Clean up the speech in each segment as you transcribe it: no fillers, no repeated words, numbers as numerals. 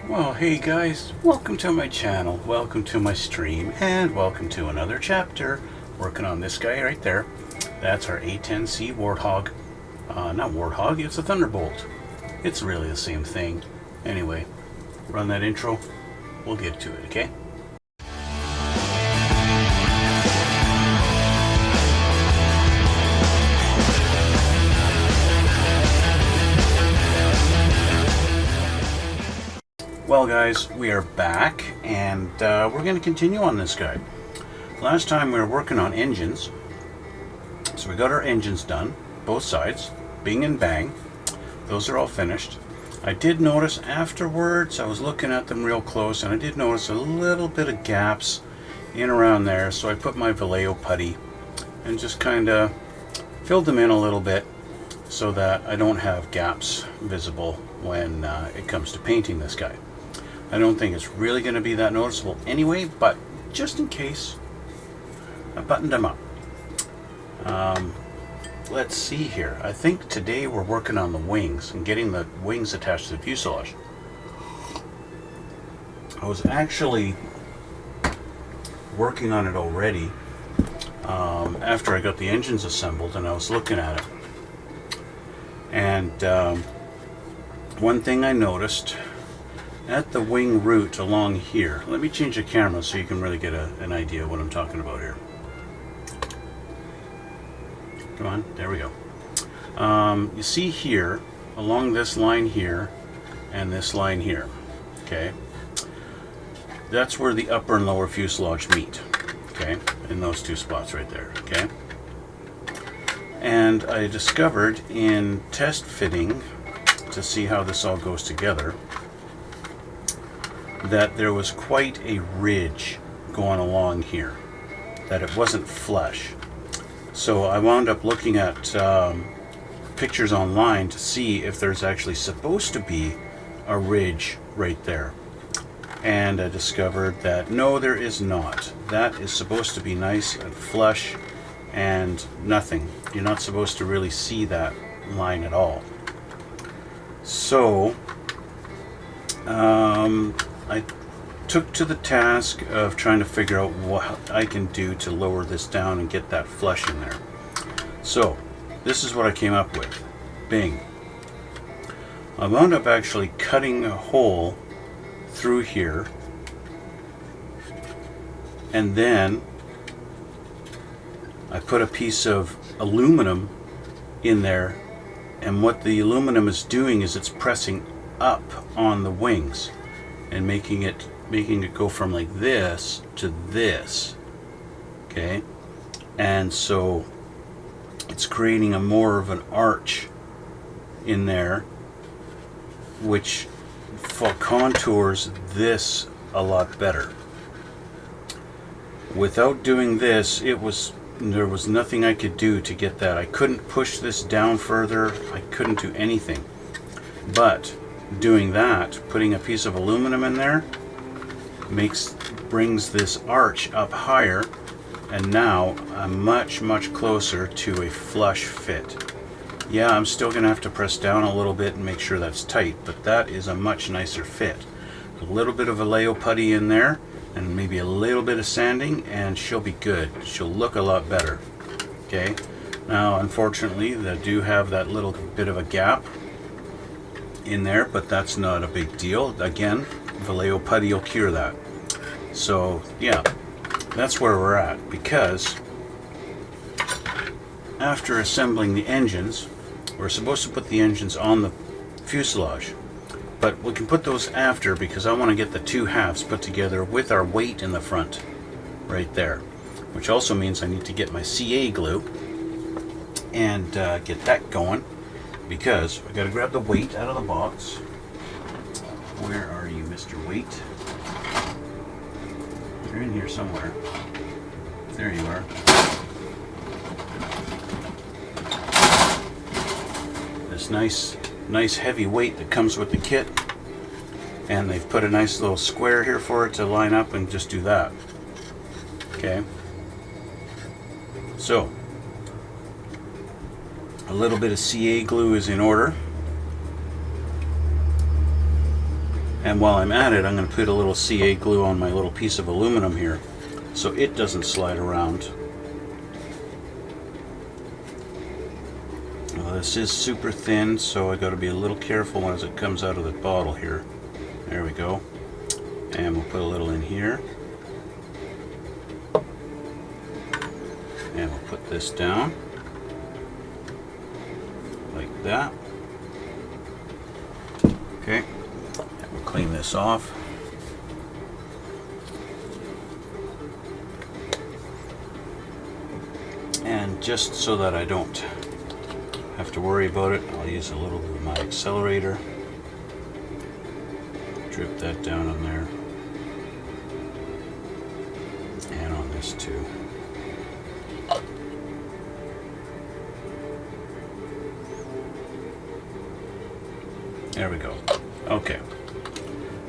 Well, hey guys, welcome to my channel, welcome to my stream, and welcome to another chapter working on this guy right there. That's our A-10C Warthog. Not Warthog, it's a Thunderbolt. It's really the same thing. Anyway, run that intro, we'll get to it, okay? Well guys, we are back and we're going to continue on this guy. Last time we were working on engines, so we got our engines done, both sides, bing and bang. Those are all finished. I did notice afterwards, I was looking at them real close, and I did notice a little bit of gaps in around there, so I put my Vallejo putty and just kind of filled them in a little bit so that I don't have gaps visible when it comes to painting this guy. I don't think it's really going to be that noticeable anyway, but just in case, I buttoned them up. Let's see here. I think today we're working on the wings and getting the wings attached to the fuselage. I was actually working on it already after I got the engines assembled, and I was looking at it. And one thing I noticed at the wing root along here, let me change the camera so you can really get an idea of what I'm talking about here. Come on, there we go. You see here, along this line here and this line here, okay? That's where the upper and lower fuselage meet, okay? In those two spots right there, okay? And I discovered in test fitting to see how this all goes together that there was quite a ridge going along here, that it wasn't flush. So I wound up looking at pictures online to see if there's actually supposed to be a ridge right there. And I discovered that no, there is not. That is supposed to be nice and flush and nothing. You're not supposed to really see that line at all. So I took to the task of trying to figure out what I can do to lower this down and get that flush in there. So this is what I came up with. Bing. I wound up actually cutting a hole through here, and then I put a piece of aluminum in there, and what the aluminum is doing is it's pressing up on the wings and making it go from like this to this, okay? And so it's creating a more of an arch in there, which contours this a lot better. Without doing this, there was nothing I could do to get that. I couldn't push this down further. I couldn't do anything. But doing that, putting a piece of aluminum in there, brings this arch up higher, and now I'm much closer to a flush fit. Yeah, I'm still gonna have to press down a little bit and make sure that's tight, but that is a much nicer fit. A little bit of Vallejo putty in there and maybe a little bit of sanding, and she'll be good. She'll look a lot better. Okay, now unfortunately they do have that little bit of a gap in there, but that's not a big deal. Again, Vallejo putty will cure that. So yeah, that's where we're at, because after assembling the engines, we're supposed to put the engines on the fuselage, but we can put those after, because I want to get the two halves put together with our weight in the front right there, which also means I need to get my CA glue and get that going, because I got to grab the weight out of the box. Where are you, Mr. Weight? You're in here somewhere. There you are. This nice heavy weight that comes with the kit, and they've put a nice little square here for it to line up and just do that. Okay. So a little bit of CA glue is in order. And while I'm at it, I'm going to put a little CA glue on my little piece of aluminum here so it doesn't slide around. Well, this is super thin, so I got to be a little careful as it comes out of the bottle here. There we go. And we'll put a little in here. And we'll put this down like that. Okay, and we'll clean this off. And just so that I don't have to worry about it, I'll use a little bit of my accelerator. Drip that down on there. And on this too. There we go. Okay,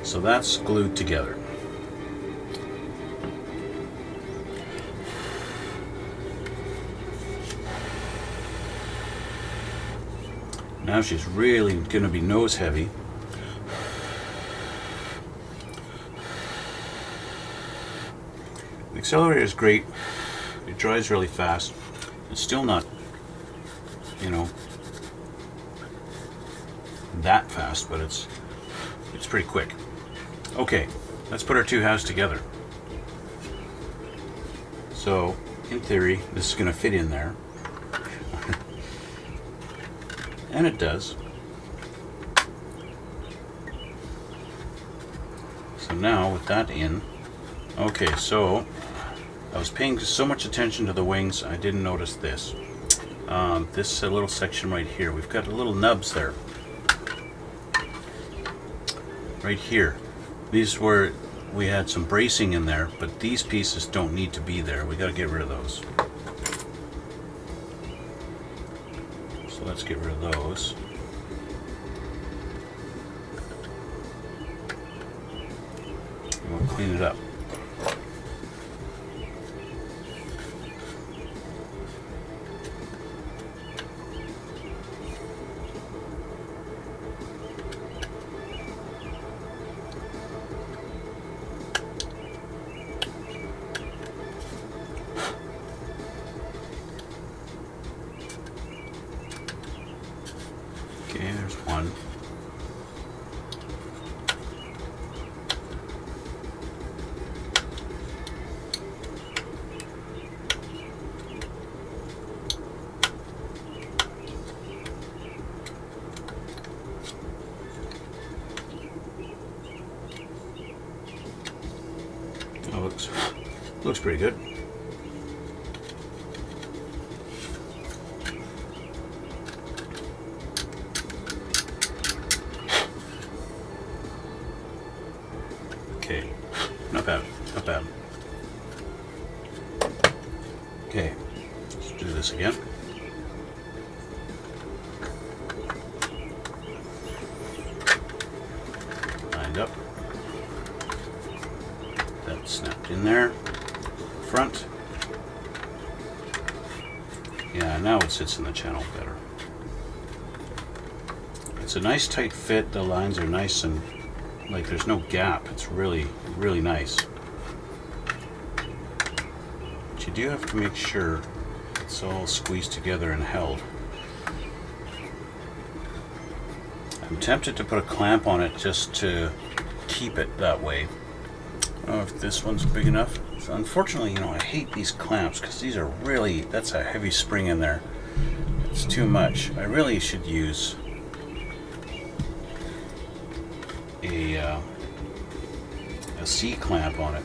so that's glued together. Now she's really going to be nose heavy. The accelerator is great. It dries really fast. It's still not, you know, that fast, but it's pretty quick. Okay, let's put our two halves together. So in theory this is going to fit in there, and it does. So now with that in, okay, so I was paying so much attention to the wings I didn't notice this. This little section right here, we've got little nubs there. Right here, these were, we had some bracing in there, but these pieces don't need to be there. We got to get rid of those. So let's get rid of those. And we'll clean it up. Okay, there's one. Oh, looks pretty good. Okay, not bad, not bad. Okay, let's do this again. Lined up. That snapped in there. Front. Yeah, now it sits in the channel better. It's a nice tight fit. The lines are nice and like there's no gap. It's really, really nice. But you do have to make sure it's all squeezed together and held. I'm tempted to put a clamp on it just to keep it that way. I don't know if this one's big enough. So unfortunately, you know, I hate these clamps because these are really, that's a heavy spring in there. It's too much. I really should use a C clamp on it,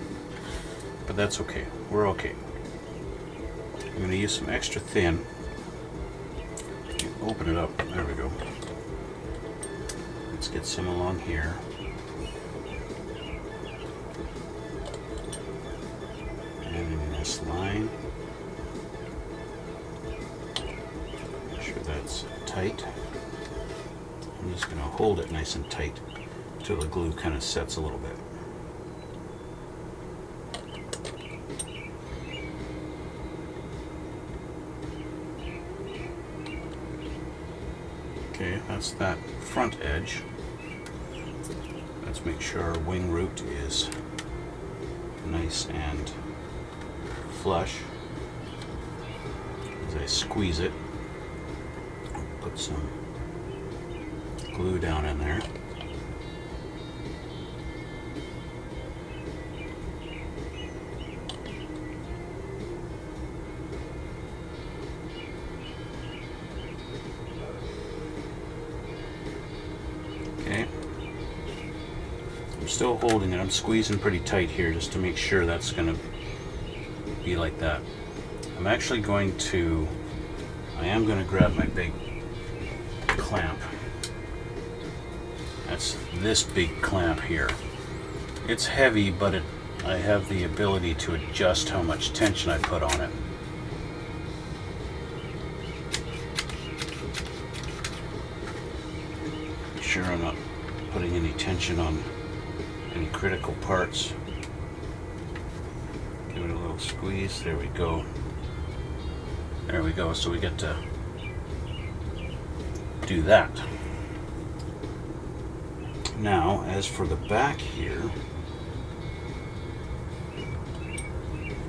but that's okay. We're okay. I'm going to use some extra thin. Open it up. There we go. Let's get some along here. And in this line. Make sure that's tight. I'm just going to hold it nice and tight until the glue kind of sets a little bit. Okay, that's that front edge. Let's make sure our wing root is nice and flush. As I squeeze it, put some glue down in there. Okay. I'm still holding it. I'm squeezing pretty tight here just to make sure that's going to be like that. I'm actually going to, I am going to grab my big clamp. That's this big clamp here. It's heavy, but I have the ability to adjust how much tension I put on it. Make sure I'm not putting any tension on any critical parts. Give it a little squeeze. There we go. There we go. So we get to do that. Now, as for the back here,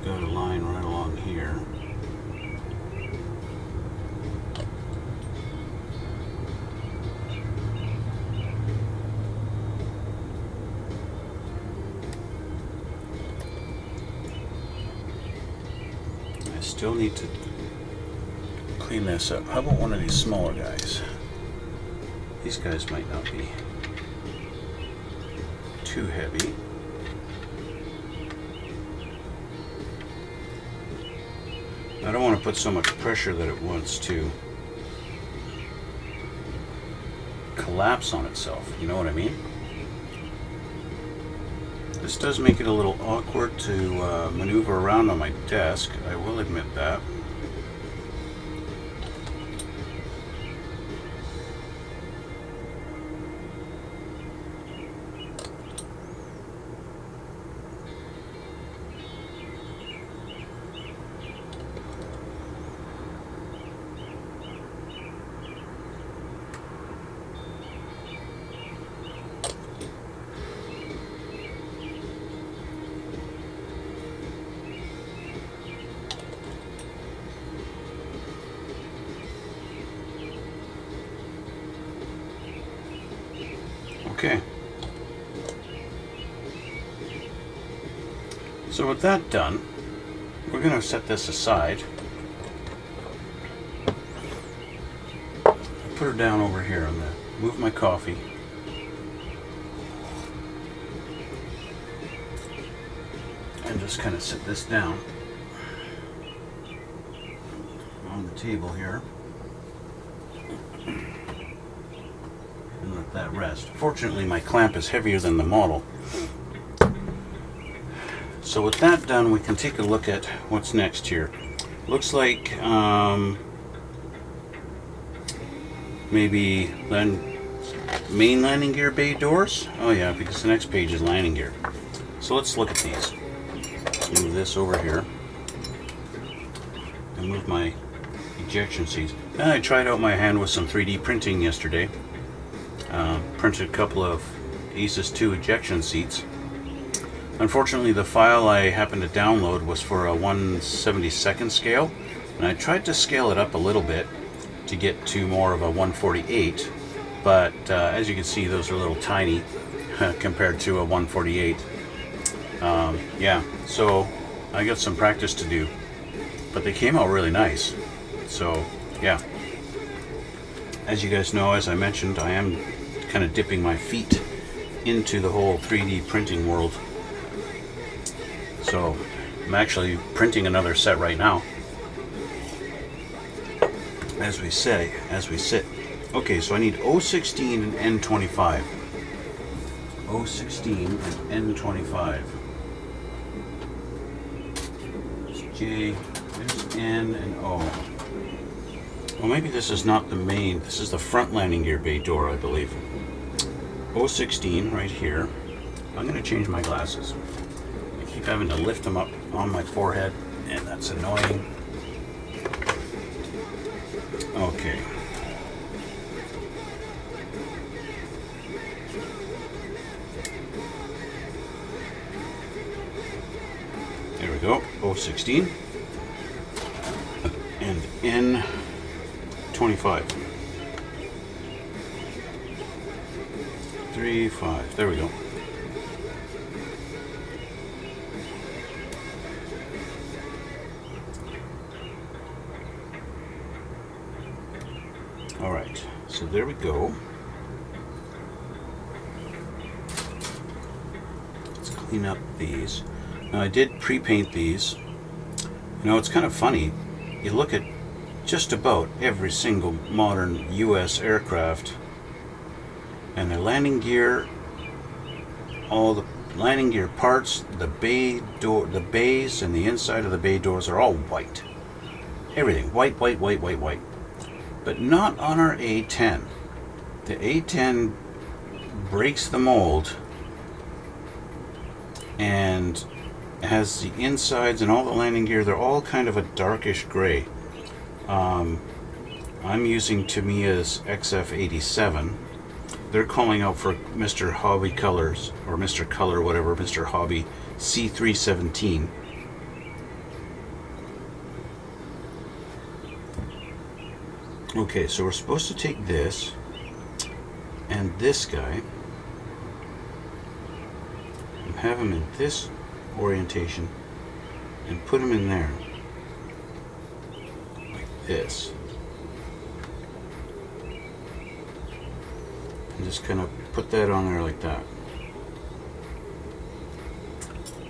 got a line right along here. I still need to clean this up. How about one of these smaller guys? These guys might not be too heavy. I don't want to put so much pressure that it wants to collapse on itself. You know what I mean? This does make it a little awkward to maneuver around on my desk. I will admit that. Okay. So with that done, we're going to set this aside. Put her down over here. I'm going to move my coffee. And just kind of set this down on the table here. And let that rest. Fortunately, my clamp is heavier than the model. So with that done, we can take a look at what's next here. Looks like maybe main landing gear bay doors. Oh yeah, because the next page is landing gear. So let's look at these. Move this over here. And move my ejection seats. I tried out my hand with some 3D printing yesterday. Printed a couple of Asus 2 ejection seats. Unfortunately, the file I happened to download was for a 1/72 scale, and I tried to scale it up a little bit to get to more of a 1/48, but as you can see, those are a little tiny compared to a 1/48. Yeah, so I got some practice to do, but they came out really nice. So yeah, as you guys know, as I mentioned, I am kind of dipping my feet into the whole 3D printing world. So I'm actually printing another set right now, as we sit. Okay, so I need O16 and N25. O16 and N25. There's J, there's N and O. Well, maybe this is not the main, this is the front landing gear bay door, I believe. O16 right here. I'm going to change my glasses. I keep having to lift them up on my forehead, and that's annoying. Okay. we go. O16 and N25. 3, 5. There we go. All right. So there we go. Let's clean up these. Now I did pre-paint these. You know, it's kind of funny. You look at just about every single modern U.S. aircraft and their landing gear, all the landing gear parts, the bay door, the bays and the inside of the bay doors are all white. Everything white, white, white, white, white. But not on our A-10. The A-10 breaks the mold and has the insides and all the landing gear, they're all kind of a darkish gray. I'm using Tamiya's XF87. They're calling out for Mr. Hobby Colors, or Mr. Color, whatever, Mr. Hobby C317. Okay, so we're supposed to take this and this guy and have him in this orientation and put him in there like this, and just kind of put that on there like that.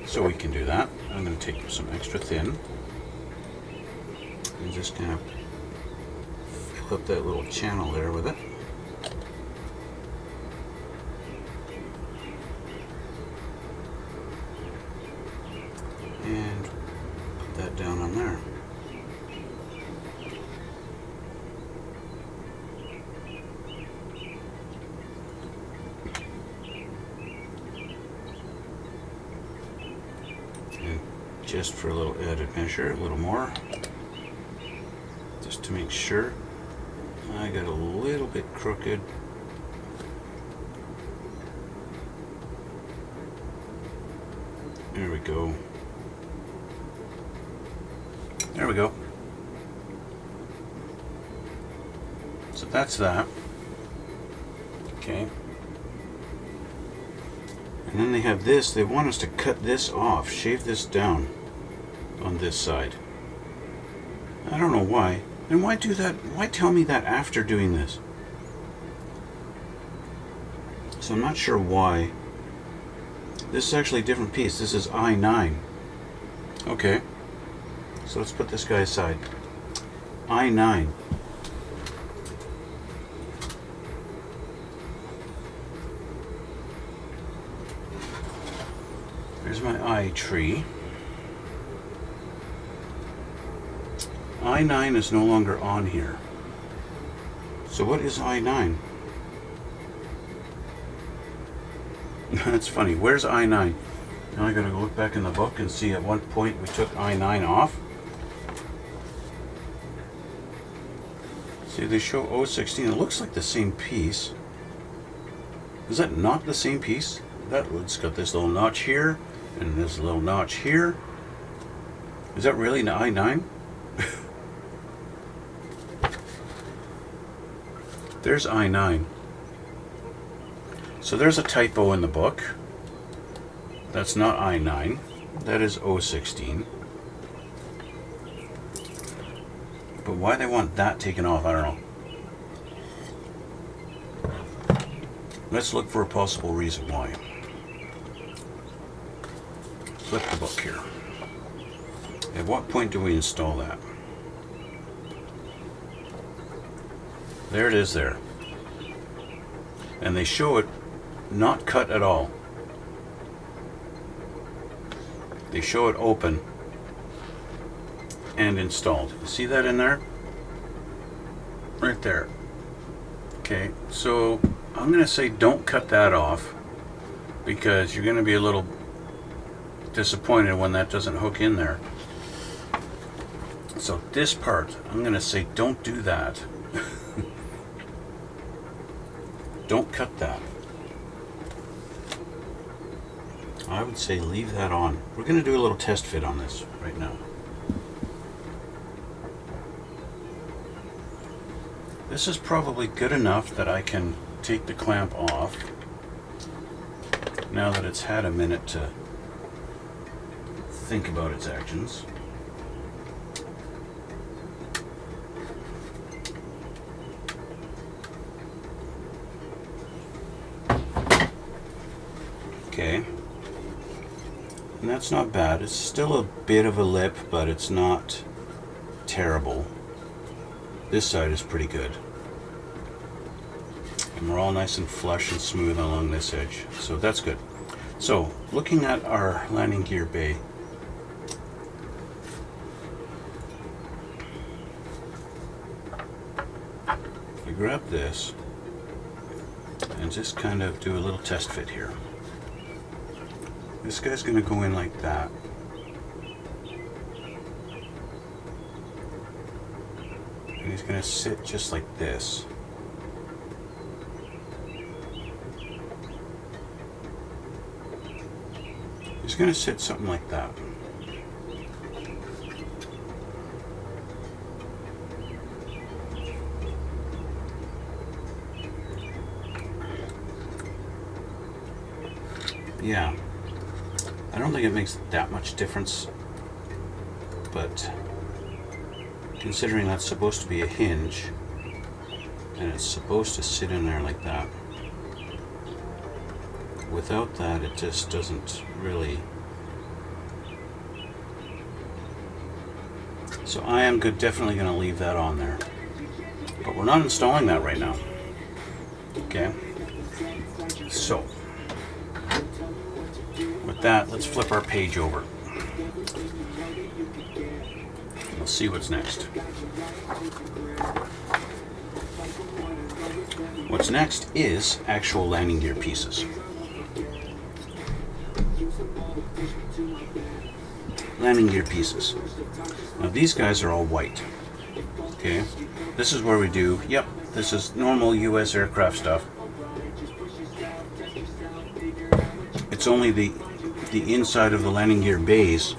So we can do that. I'm going to take some extra thin and just kind of fill up that little channel there with it. And put that down on there. And just for a little added measure, a little more, just to make sure. I got a little bit crooked. There we go. There we go. So that's that. Okay. And then they have this. They want us to cut this off, shave this down on this side. I don't know why. And why do that? Why tell me that after doing this? So I'm not sure why. This is actually a different piece. This is I-9. Okay. So let's put this guy aside. I-9. There's my I tree. I-9 is no longer on here. So what is I-9? That's funny. Where's I-9? Now I gotta go look back in the book and see at what point we took I-9 off. See, they show O16. It looks like the same piece. Is that not the same piece? It's got this little notch here and this little notch here. Is that really an I-9? There's I-9. So there's a typo in the book. That's not I-9. That is O16. But why they want that taken off, I don't know. Let's look for a possible reason why. Flip the book here. At what point do we install that? There it is there. And they show it not cut at all. They show it open and installed. You see that in there? Right there. Okay, so I'm going to say don't cut that off because you're going to be a little disappointed when that doesn't hook in there. So this part, I'm going to say don't do that. Don't cut that. I would say leave that on. We're going to do a little test fit on this right now. This is probably good enough that I can take the clamp off now that it's had a minute to think about its actions. Okay, and that's not bad. It's still a bit of a lip, but it's not terrible. This side is pretty good. And we're all nice and flush and smooth along this edge, so that's good. So, looking at our landing gear bay, if we grab this and just kind of do a little test fit here. This guy's going to go in like that. And he's going to sit just like this. He's going to sit something like that. Yeah. I don't think it makes that much difference, but considering that's supposed to be a hinge and it's supposed to sit in there like that, without that it just doesn't really. So I am definitely going to leave that on there, but we're not installing that right now. Okay, so with that, let's flip our page over. We'll see what's next. What's next is actual landing gear pieces. Landing gear pieces. Now these guys are all white. Okay, this is where we do, yep, this is normal US aircraft stuff. It's only the inside of the landing gear bays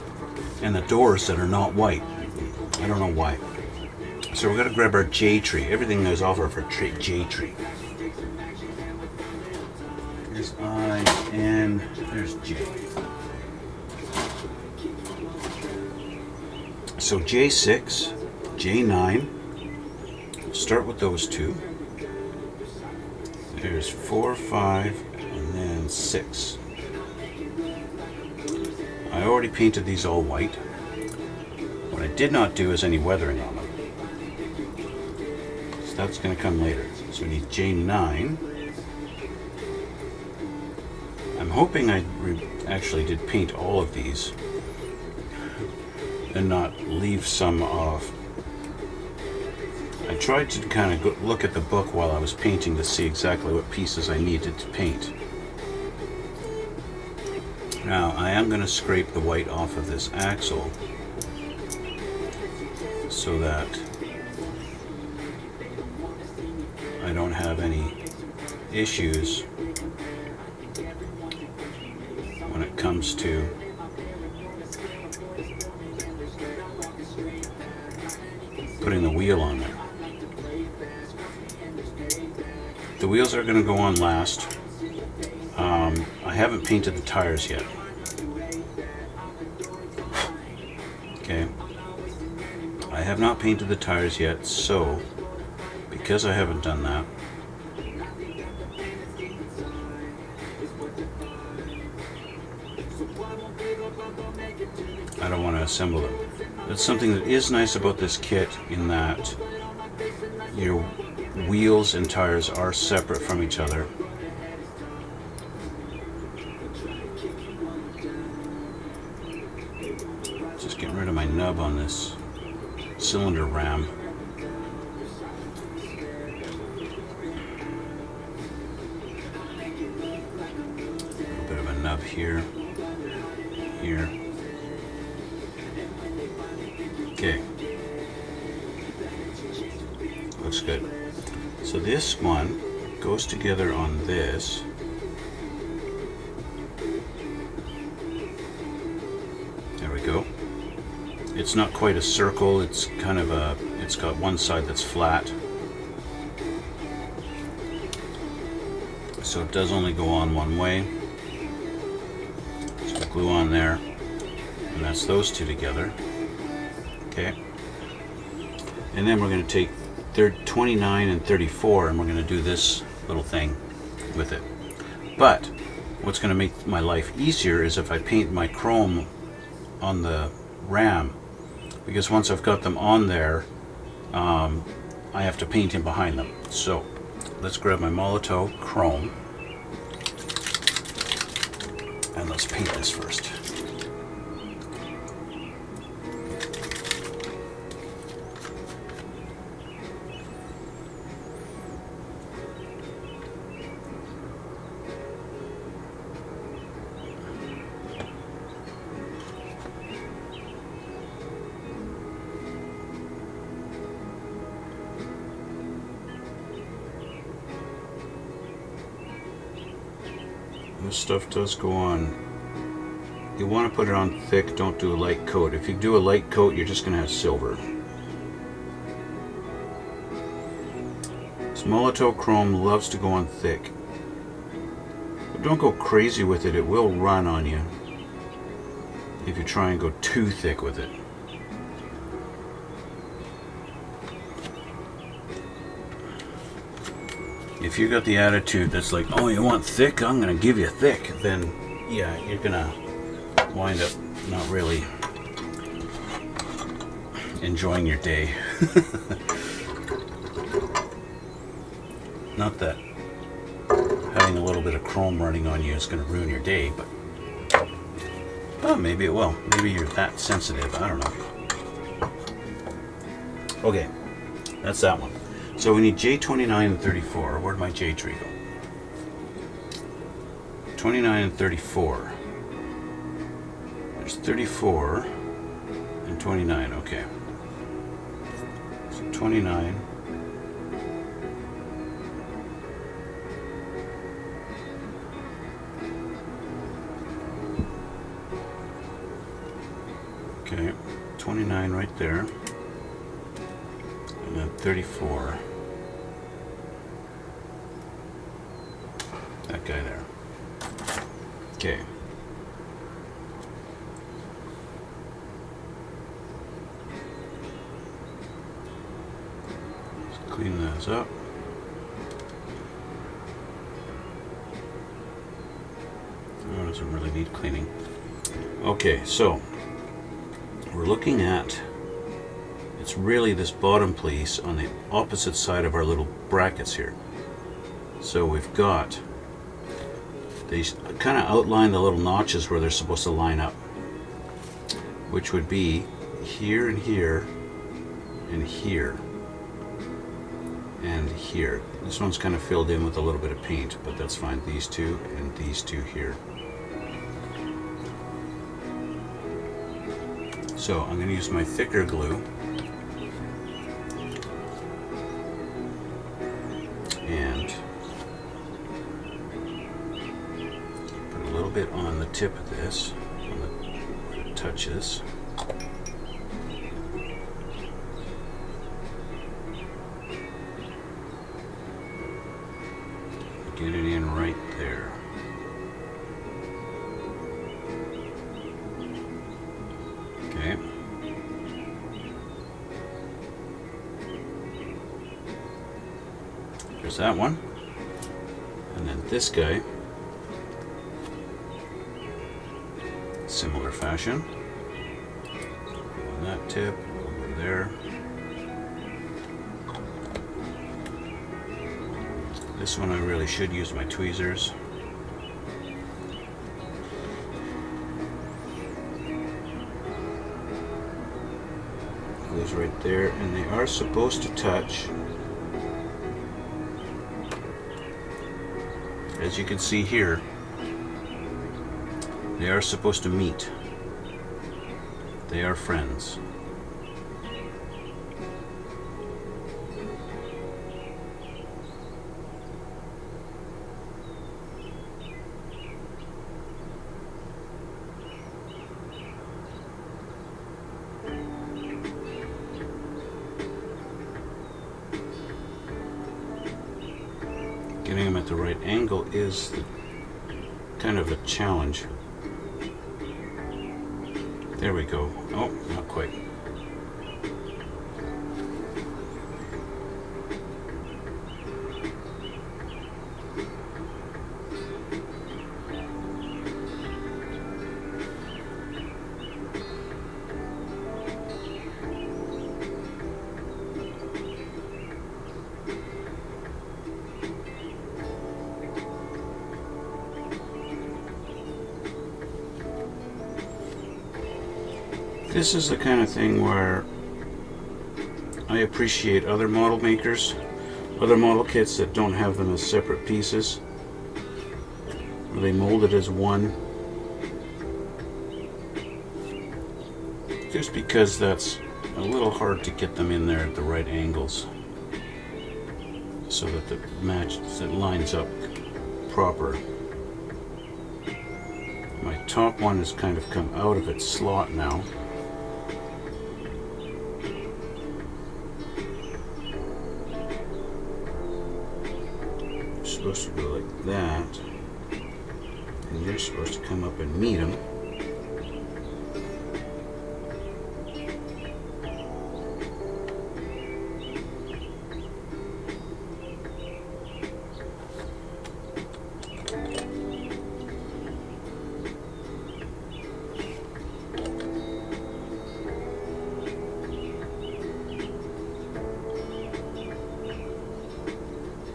and the doors that are not white. I don't know why. So we're going to grab our J tree. Everything is off of our J tree. There's I, N, there's J. So J6, J9, we'll start with those two. There's 4, 5, and then 6. I already painted these all white. What I did not do is any weathering on them. So that's going to come later. So we need J9. I'm hoping I actually did paint all of these and not leave some off. I tried to kind of look at the book while I was painting to see exactly what pieces I needed to paint. Now I am going to scrape the white off of this axle so that I don't have any issues when it comes to putting the wheel on there. The wheels are going to go on last. I haven't painted the tires yet. Okay. I have not painted the tires yet, so because I haven't done that, I don't want to assemble them. That's something that is nice about this kit, in that your wheels and tires are separate from each other. Just getting rid of my nub on this cylinder ram. A little bit of a nub here, here. Okay, looks good. So this one goes together on this. go. It's not quite a circle, it's kind of a, it's got one side that's flat. So it does only go on one way. So glue on there, and that's those two together. Okay. And then we're going to take 29 and 34 and we're going to do this little thing with it. But what's going to make my life easier is if I paint my chrome on the ram, because once I've got them on there, I have to paint in behind them. So let's grab my Molotow chrome and let's paint this first. This stuff does go on. You want to put it on thick, don't do a light coat. If you do a light coat, you're just going to have silver. This Molotow chrome loves to go on thick. But don't go crazy with it, it will run on you if you try and go too thick with it. If you got the attitude that's like, oh, you want thick, I'm going to give you thick, then yeah, you're going to wind up not really enjoying your day. Not that having a little bit of chrome running on you is going to ruin your day, but well, maybe it will. Maybe you're that sensitive, I don't know. Okay, that's that one. So we need J29 and 34. Where'd my J tree go? 29 and 34. There's 34 and 29. Okay. So 29. Okay. 29 right there. And then 34. That guy there. Okay. Let's clean those up. Oh, it doesn't really need cleaning. Okay, so we're looking at, it's really this bottom piece on the opposite side of our little brackets here. So we've got, they kind of outline the little notches where they're supposed to line up, which would be here and here and here and here. This one's kind of filled in with a little bit of paint, but that's fine. These two and these two here. So I'm going to use my thicker glue and put a little bit on the tip of this, where it touches. Get it in right there. Okay. There's that one. And then this guy, similar fashion. On that tip, over there. This one I really should use my tweezers. Goes right there, and they are supposed to touch. As you can see here, they are supposed to meet. They are friends. at the right angle is kind of a challenge. There we go. Oh, not quite. This is the kind of thing where I appreciate other model makers, other model kits that don't have them as separate pieces, where they mold it as one, just because that's a little hard to get them in there at the right angles so that the match that lines up proper. My top one has kind of come out of its slot now. Supposed to go like that, and you're supposed to come up and meet them.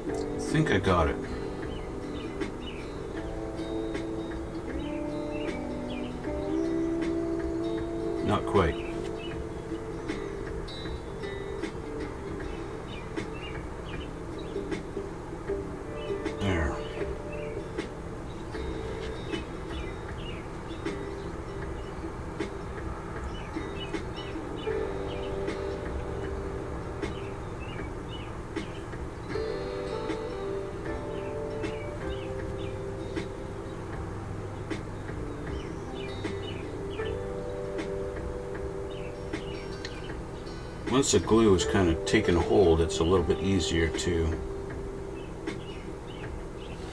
I think I got it. Not quite. There. Once the glue is kind of taken hold, it's a little bit easier to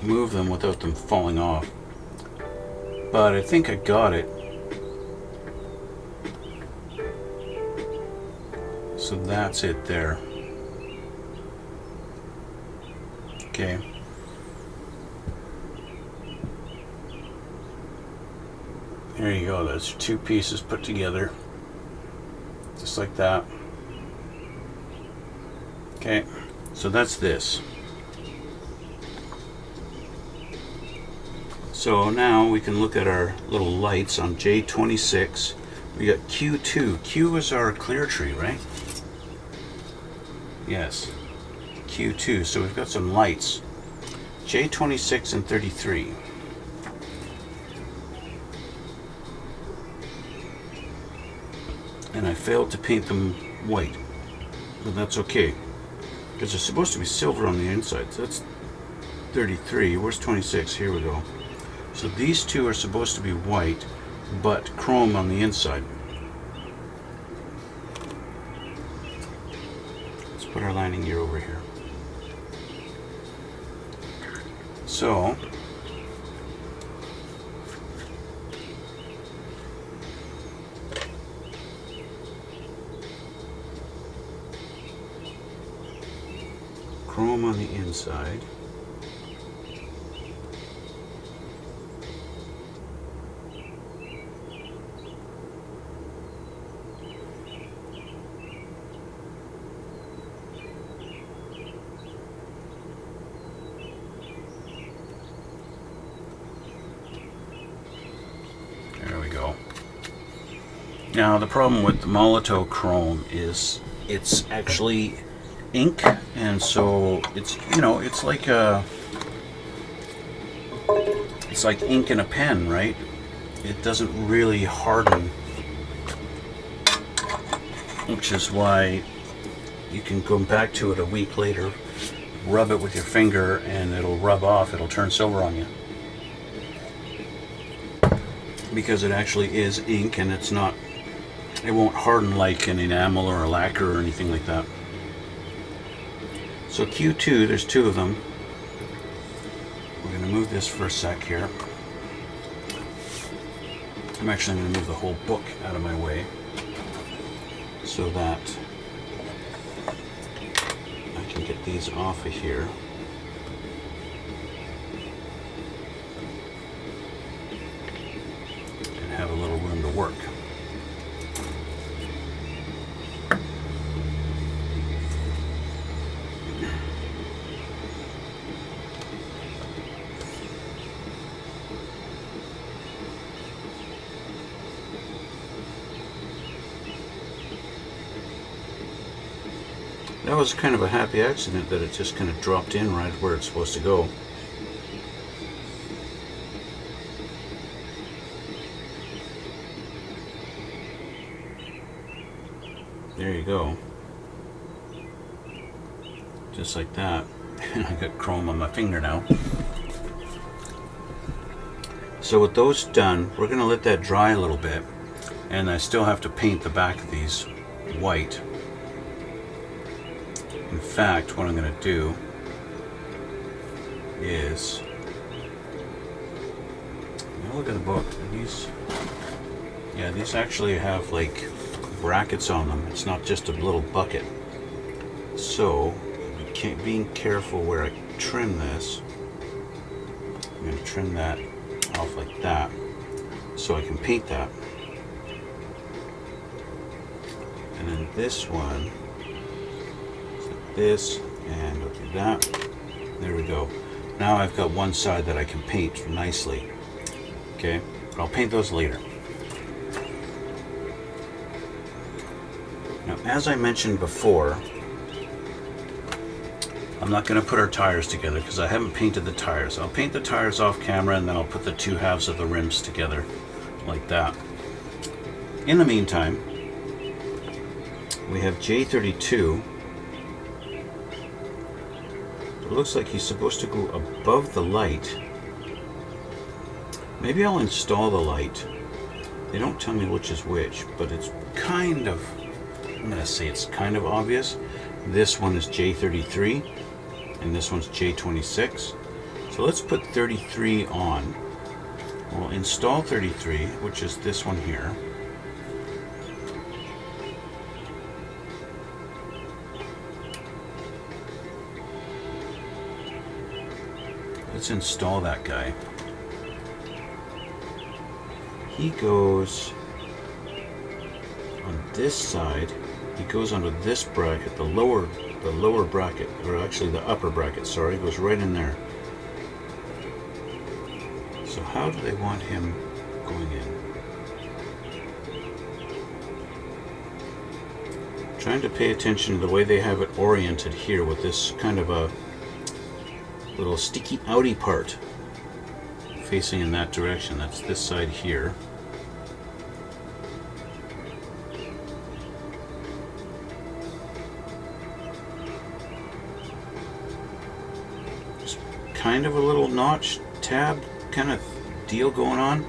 move them without them falling off. But I think I got it. So that's it there. Okay. There you go. That's two pieces put together. Just like that. Okay, so that's this. So now we can look at our little lights on J26. We got Q2. Q is our clear tree, right? Yes, Q2. So we've got some lights. J26 and 33. And I failed to paint them white, but that's okay. Because they're supposed to be silver on the inside. So that's 33. Where's 26? Here we go. So these two are supposed to be white, but chrome on the inside. Let's put our landing gear over here. So chrome on the inside. There we go. Now the problem with the Molotow chrome is it's actually ink, and so it's, you know, it's like ink in a pen, right? It doesn't really harden, which is why you can go back to it a week later, rub it with your finger, and it'll rub off. It'll turn silver on you because it actually is ink, and it's not, it won't harden like an enamel or a lacquer or anything like that. So Q2, there's two of them. move this for a sec here. I'm actually going to move the whole book out of my way so that I can get these off of here. And have a little room to work. That was kind of a happy accident that it just kind of dropped in right where it's supposed to go. There you go. Just like that. And I got chrome on my finger now. So with those done, we're going to let that dry a little bit. And I still have to paint the back of these white. In fact, what I'm going to do is, look at the book. These actually have like brackets on them. It's not just a little bucket. So, being careful where I trim this, I'm going to trim that off like that, so I can paint that. And then this one. This, and I'll do that. There we go. Now I've got one side that I can paint nicely. Okay, but I'll paint those later. Now, as I mentioned before, I'm not going to put our tires together because I haven't painted the tires. I'll paint the tires off camera and then I'll put the two halves of the rims together like that. In the meantime, we have J32. It looks like he's supposed to go above the light. Maybe I'll install the light. They don't tell me which is which, but it's kind of, I'm going to say it's kind of obvious. This one is J33, and this one's J26. So let's put 33 on. We'll install 33, which is this one here. Let's install that guy. He goes on this side. He goes under this bracket, the lower bracket, or actually the upper bracket, sorry, goes right in there. So how do they want him going in? Trying to pay attention to the way they have it oriented here with this kind of a little sticky outy part facing in that direction. That's this side here. Just kind of a little notch tab kind of deal going on.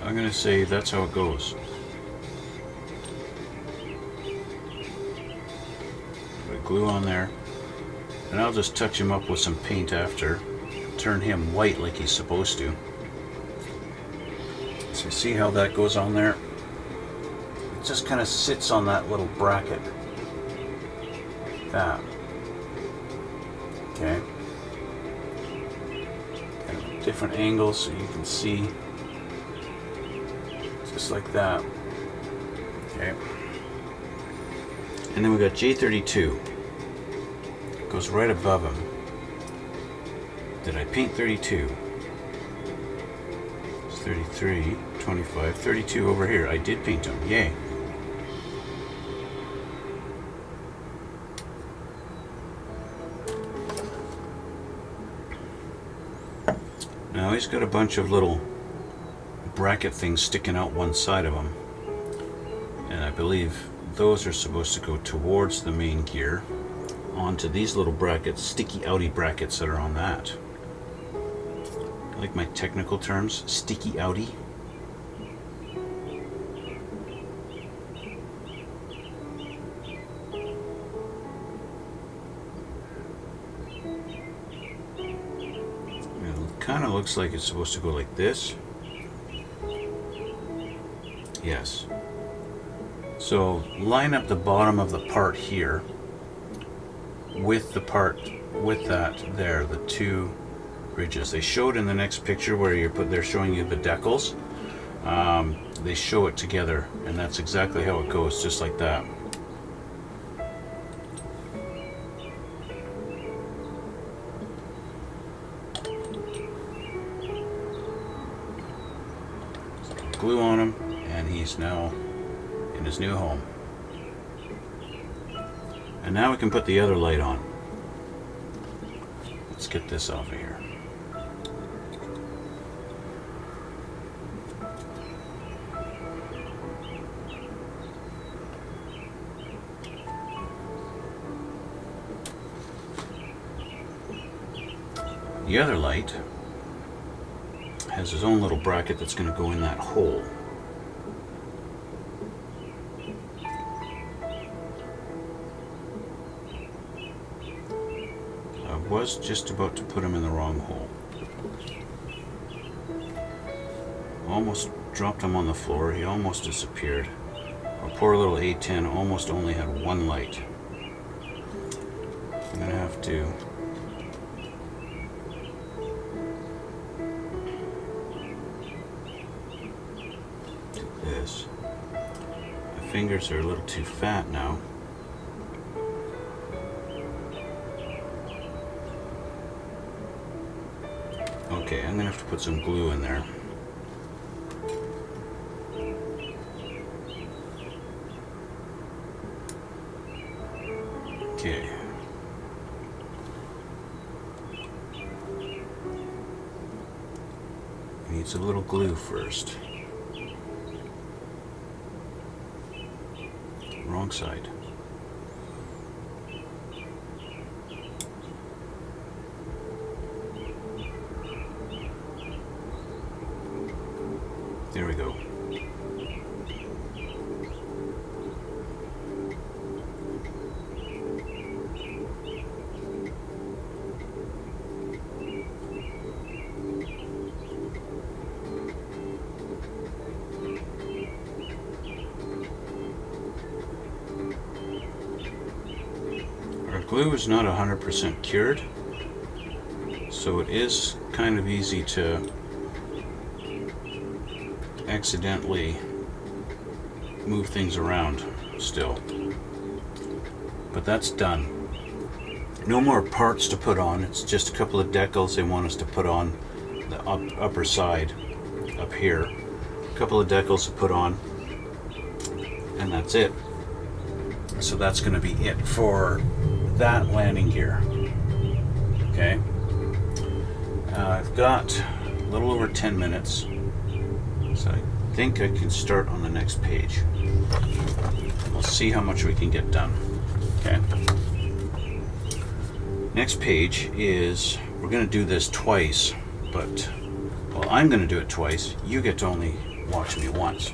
I'm going to say that's how it goes. Put glue on there, and I'll just touch him up with some paint after. Turn him white like he's supposed to. So you see how that goes on there? It just kind of sits on that little bracket. That. Okay. Kind of different angles so you can see. Just like that. Okay. And then we got J32. Goes right above him. Did I paint 32? It's 33, 25, 32 over here. I did paint him. Yay. Now he's got a bunch of little bracket things sticking out one side of them. And I believe those are supposed to go towards the main gear onto these little brackets, sticky outy brackets that are on that. I like my technical terms, sticky outy. It kind of looks like it's supposed to go like this. Yes. So line up the bottom of the part here with the part with that there, the two ridges. They showed in the next picture where they're showing you the decals. They show it together, and that's exactly how it goes, just like that. Glue on him, and he's now in his new home. And now we can put the other light on. Let's get this off of here. The other light has his own little bracket that's going to go in that hole. I was just about to put him in the wrong hole. Almost dropped him on the floor. He almost disappeared. Our poor little A-10 almost only had one light. I'm going to have to this. My fingers are a little too fat now. Okay, I'm gonna have to put some glue in there. Okay. Needs a little glue first. Wrong side. There we go. Glue is not 100% cured, so it is kind of easy to accidentally move things around still. But that's done. No more parts to put on. It's just a couple of decals they want us to put on the upper side up here. A couple of decals to put on, and that's it. So that's going to be it for that landing gear. Okay. I've got a little over 10 minutes, so I think I can start on the next page. We'll see how much we can get done. Okay. Next page is, we're going to do this twice, but, well, I'm going to do it twice. You get to only watch me once.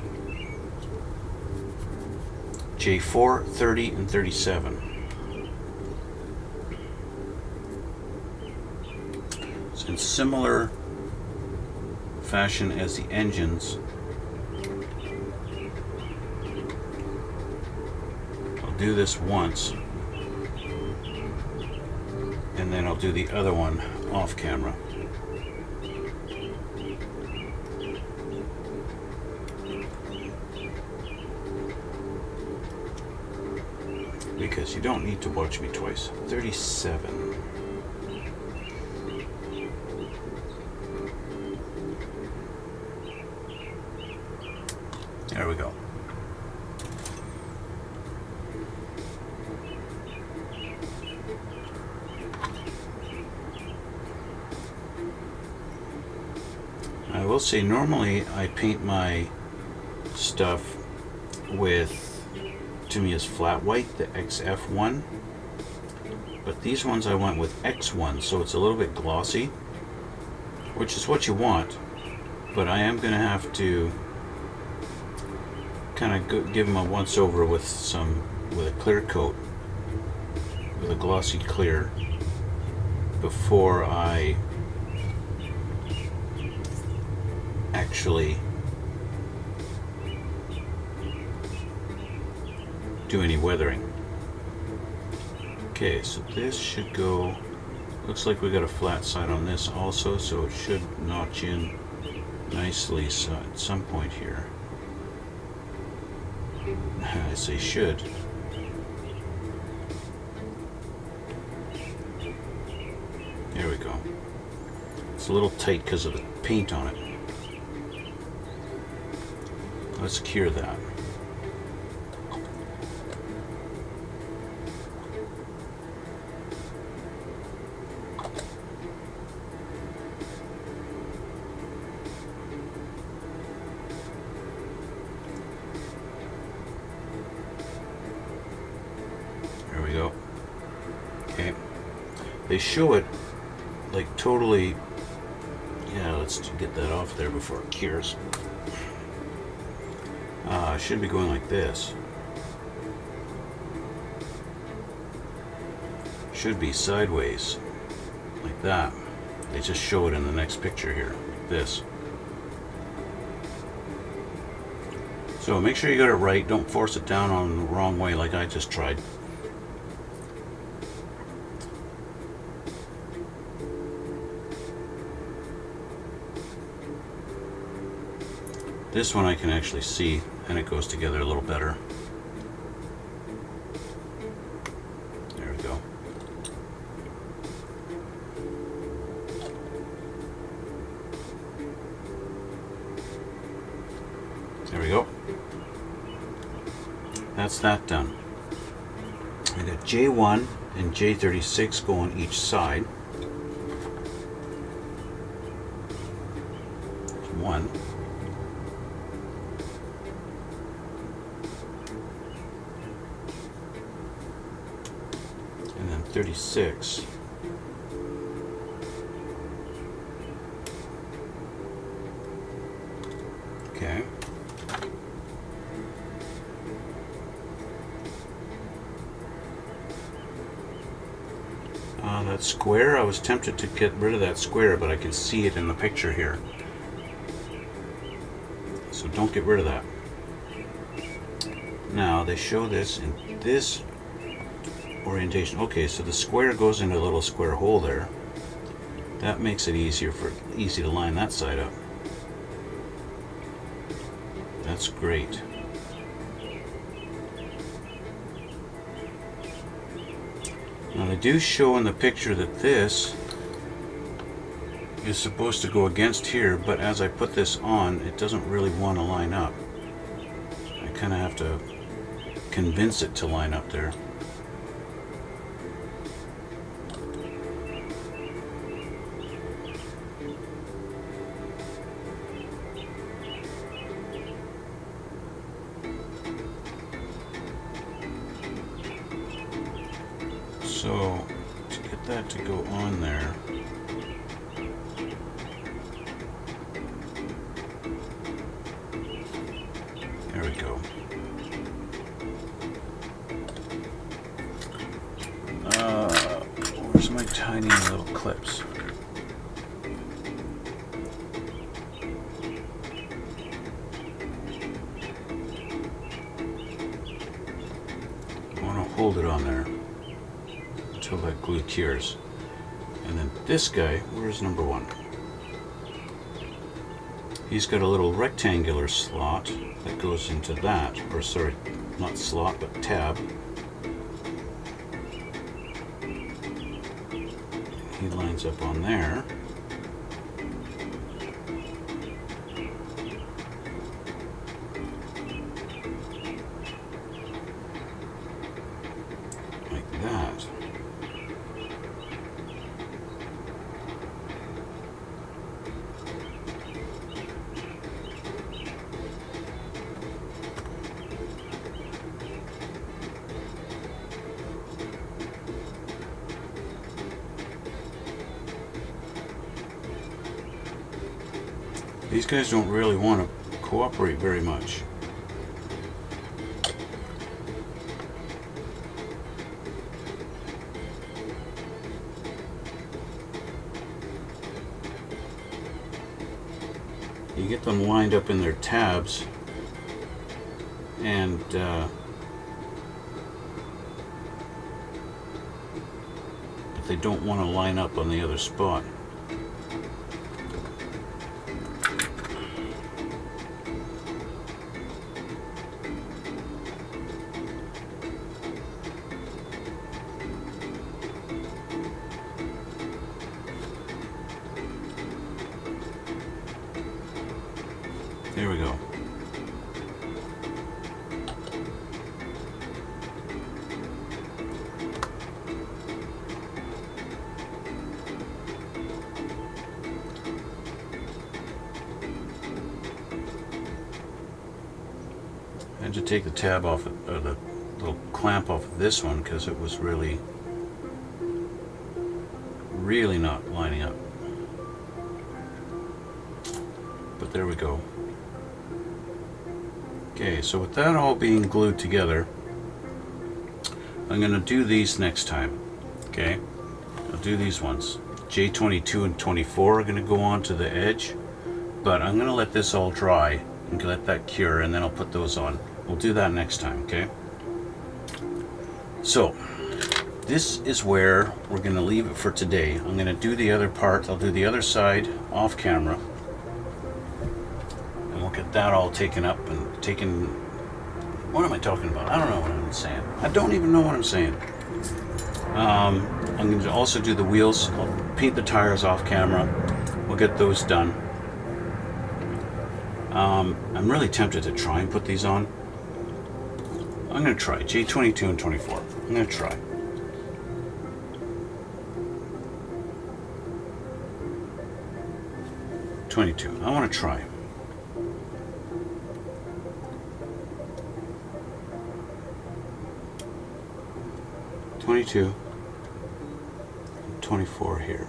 J4, 30, and 37. So in similar fashion as the engines, I'll do this once, and then I'll do the other one off camera. Because you don't need to watch me twice. 37. There we go. I will will say normally I paint my stuff with, to me, is flat white, the XF1, but these ones I went with X1, so it's a little bit glossy, which is what you want, but I am going to have to kind of give them a once over with a clear coat, with a glossy clear, before I actually do any weathering. Okay, so this should go, looks like we got a flat side on this also, so it should notch in nicely at some point here. I say should. There we go. It's a little tight because of the paint on it. Let's cure that. There we go. Okay. They show it like totally. Yeah, let's get that off there before it cures. It should be going like this. Should be sideways, like that. They just show it in the next picture here, like this. So make sure you got it right. Don't force it down on the wrong way like I just tried. This one I can actually see, and it goes together a little better. There we go. There we go. That's that done. I got J1 and J36 go on each side. There's one. And then 36. Okay. That square, I was tempted to get rid of that square, but I can see it in the picture here. So don't get rid of that. Now they show this in this orientation. Okay, so the square goes into a little square hole there. That makes it easy to line that side up. That's great. Now they do show in the picture that this is supposed to go against here, but as I put this on, it doesn't really want to line up. I kind of have to convince it to line up there. So, to get that to go on there, there we go. Where's my tiny little clips? I want to hold it on there until that glue cures. And then this guy, where's number one? He's got a little rectangular slot that goes into that, or sorry, not slot, but tab. He lines up on there. Like that. These guys don't really want to cooperate very much. You get them lined up in their tabs, and but they don't want to line up on the other spot. There we go. I had to take the tab off, or the little clamp off of this one, because it was really not lining up. But there we go. Okay, so with that all being glued together, I'm going to do these next time. Okay, I'll do these ones. J22 and 24 are going to go on to the edge, but I'm going to let this all dry and let that cure, and then I'll put those on. We'll do that next time, okay? So, this is where we're going to leave it for today. I'm going to do the other part. I'll do the other side off camera. We'll get that all taken up and taken. What am I talking about? I don't know what I'm saying. I don't even know what I'm saying. I'm going to also do the wheels. I'll paint the tires off camera. We'll get those done. I'm really tempted to try and put these on. I'm going to try J22 and 24. I'm going to try. '22. I want to try. '22, 24 here.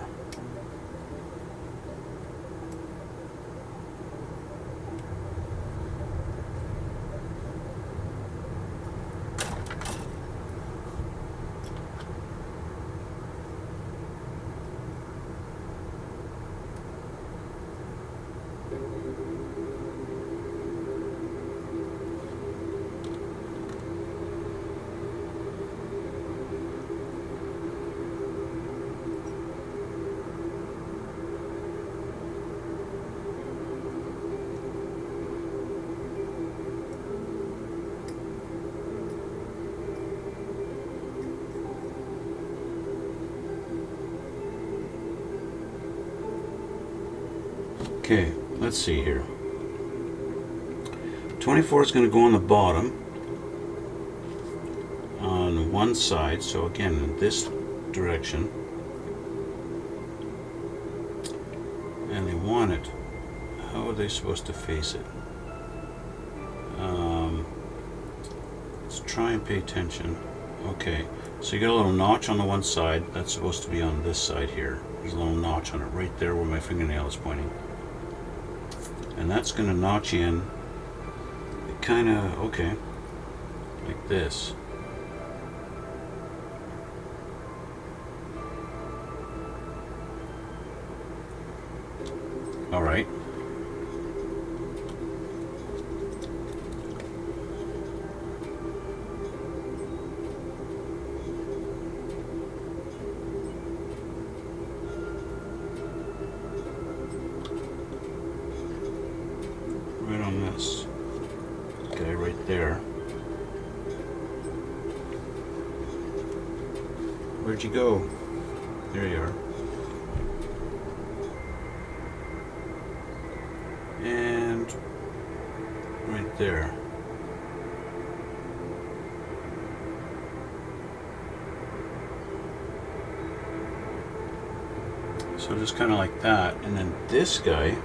Okay, let's see here. 24 is going to go on the bottom on one side, so again in this direction, and they want it. How are they supposed to face it? Let's try and pay attention. Okay, so you got a little notch on the one side. That's supposed to be on this side here. There's a little notch on it right there where my fingernail is pointing. And that's going to notch in, kind of, okay, like this. All right. Right on this guy right there. Where'd you go? There you are. And right there. So just kind of like that, and then this guy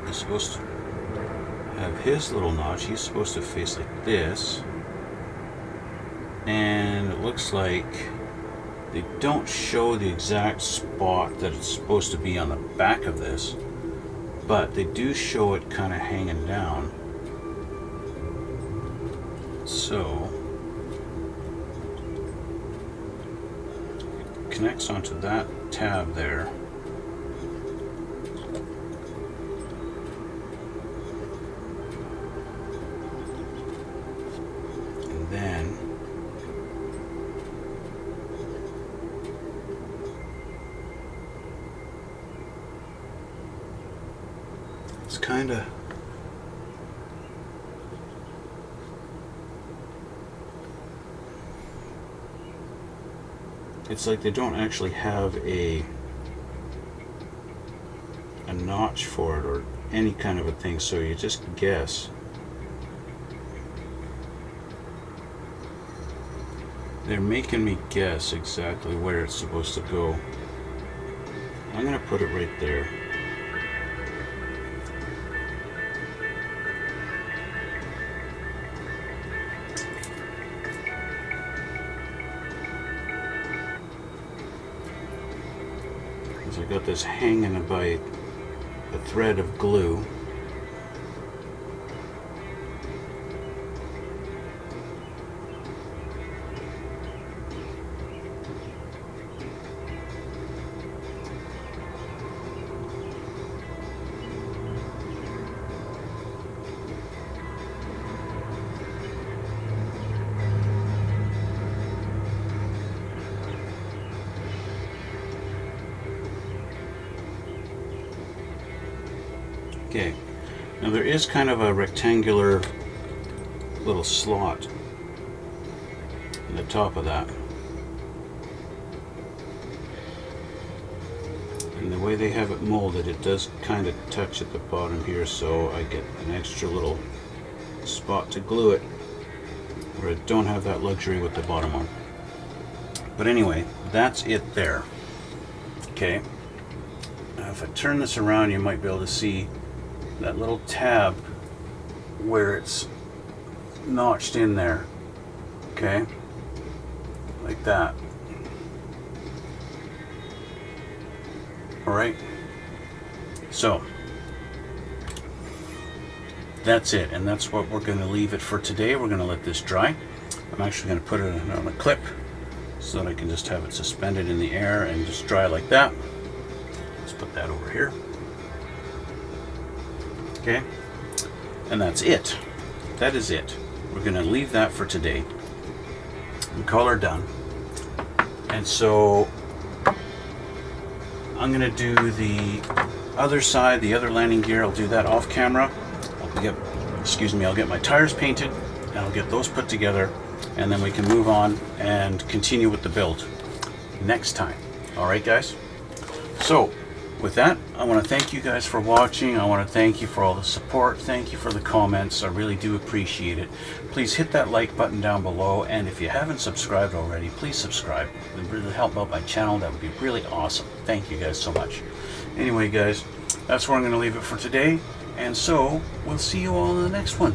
is supposed to have his little notch. He's supposed to face like this, and it looks like they don't show the exact spot that it's supposed to be on the back of this, but they do show it kind of hanging down. So it connects onto that tab there. And then it's kind of it's like they don't actually have a notch for it or any kind of a thing, so you just guess. They're making me guess exactly where it's supposed to go. I'm gonna put it right there. I got this hanging by a thread of glue. Okay, now there is kind of a rectangular little slot in the top of that. And the way they have it molded, it does kind of touch at the bottom here, so I get an extra little spot to glue it where I don't have that luxury with the bottom one. But anyway, that's it there. Okay, now if I turn this around, you might be able to see that little tab where it's notched in there. Okay, like that. All right, so that's it, and that's what we're going to leave it for today. We're going to let this dry. I'm actually going to put it on a clip so that I can just have it suspended in the air and just dry like that. Let's put that over here. Okay, and that's it. That is it. We're going to leave that for today and call her done. And so I'm going to do the other side, the other landing gear. I'll do that off camera. I'll get my tires painted and I'll get those put together, and then we can move on and continue with the build next time. All right, guys? So with that, I want to thank you guys for watching. I want to thank you for all the support. Thank you for the comments. I really do appreciate it. Please hit that like button down below, and if you haven't subscribed already, please subscribe. It would really help out my channel. That would be really awesome. Thank you guys so much. Anyway, guys, that's where I'm going to leave it for today, and so we'll see you all in the next one.